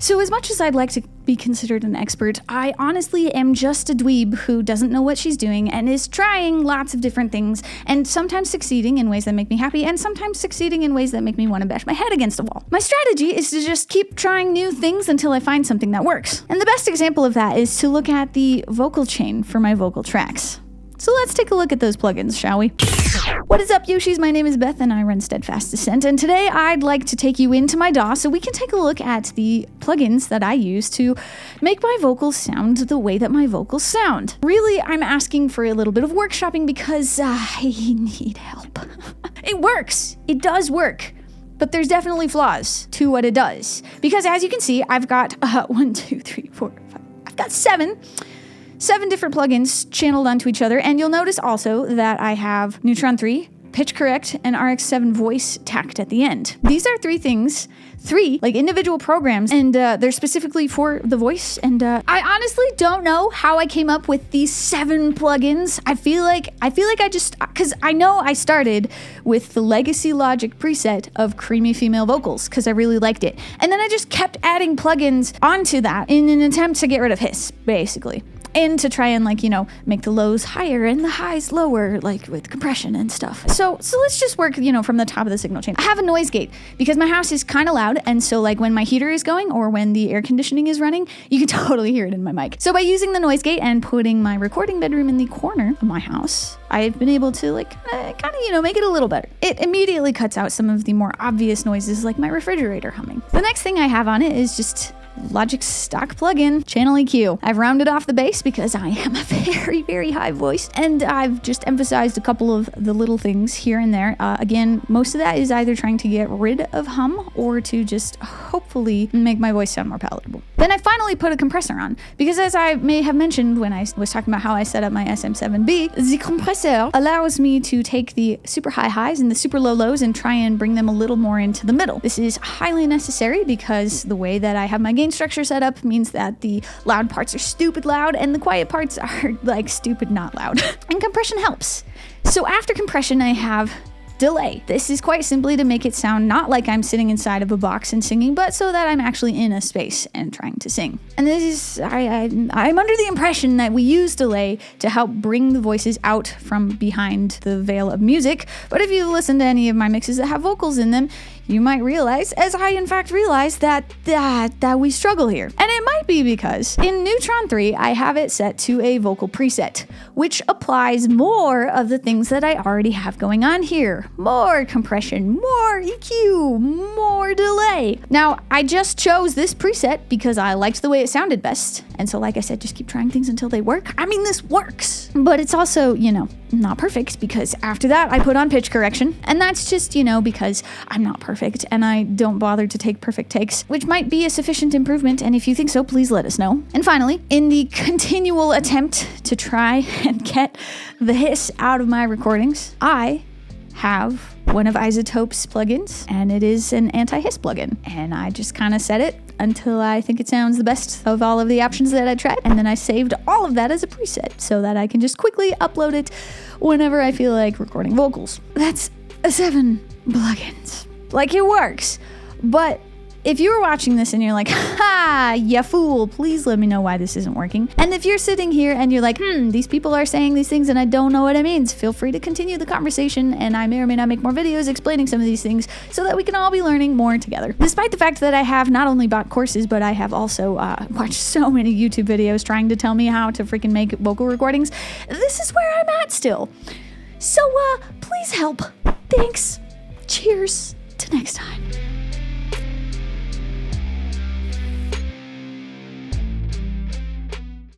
So as much as I'd like to be considered an expert, I honestly am just a dweeb who doesn't know what she's doing and is trying lots of different things, and sometimes succeeding in ways that make me happy, and sometimes succeeding in ways that make me want to bash my head against a wall. My strategy is to just keep trying new things until I find something that works. And the best example of that is to look at the vocal chain for my vocal tracks. So let's take a look at those plugins, shall we? What is up, Yoshis? My name is Beth and I run Steadfast Ascent, and today I'd like to take you into my DAW so we can take a look at the plugins that I use to make my vocals sound the way that my vocals sound. Really, I'm asking for a little bit of workshopping because I need help. It works. It does work. But there's definitely flaws to what it does. Because as you can see, I've got 1, 2, 3, 4, 5. I've got 7 different plugins channeled onto each other, and you'll notice also that I have Neutron 3, Pitch Correct, and RX7 Voice tacked at the end. These are 3 things, 3 like individual programs, and they're specifically for the voice, and I honestly don't know how I came up with these 7 plugins. I feel like I just, because I know I started with the Legacy Logic preset of creamy female vocals because I really liked it, and then I just kept adding plugins onto that in an attempt to get rid of hiss, basically. And to try and, like, you know, make the lows higher and the highs lower, like with compression and stuff. So let's just work, you know, from the top of the signal chain. I have a noise gate because my house is kind of loud, and so like when my heater is going or when the air conditioning is running, you can totally hear it in my mic. So by using the noise gate and putting my recording bedroom in the corner of my house, I've been able to like kind of, you know, make it a little better. It immediately cuts out some of the more obvious noises like my refrigerator humming. The next thing I have on it is just Logic's stock plugin, Channel EQ. I've rounded off the bass because I am a very, very high voice, and I've just emphasized a couple of the little things here and there. Again, most of that is either trying to get rid of hum or to just hopefully make my voice sound more palatable. Then I finally put a compressor on, because as I may have mentioned when I was talking about how I set up my SM7B, the compressor allows me to take the super high highs and the super low lows and try and bring them a little more into the middle. This is highly necessary because the way that I have my gain structure set up means that the loud parts are stupid loud and the quiet parts are like stupid not loud. And compression helps. So after compression, I have delay. This is quite simply to make it sound not like I'm sitting inside of a box and singing, but so that I'm actually in a space and trying to sing. And this is, I'm under the impression that we use delay to help bring the voices out from behind the veil of music. But if you listen to any of my mixes that have vocals in them, you might realize, as I in fact realized, that we struggle here. And it might be because in Neutron 3, I have it set to a vocal preset, which applies more of the things that I already have going on here. More compression, more EQ, more delay. Now, I just chose this preset because I liked the way it sounded best. And so, like I said, just keep trying things until they work. I mean, this works. But it's also, you know, not perfect, because after that, I put on pitch correction. And that's just, you know, because I'm not perfect and I don't bother to take perfect takes, which might be a sufficient improvement. And if you think so, please let us know. And finally, in the continual attempt to try and get the hiss out of my recordings, I have one of iZotope's plugins, and it is an anti-hiss plugin. And I just kind of set it until I think it sounds the best of all of the options that I tried, and then I saved all of that as a preset so that I can just quickly upload it whenever I feel like recording vocals. That's 7 plugins. Like, it works. But if you were watching this and you're like, ha, ya fool, please let me know why this isn't working. And if you're sitting here and you're like, these people are saying these things and I don't know what it means, feel free to continue the conversation, and I may or may not make more videos explaining some of these things so that we can all be learning more together. Despite the fact that I have not only bought courses, but I have also watched so many YouTube videos trying to tell me how to freaking make vocal recordings, this is where I'm at still. So please help. Thanks. Cheers. Till next time.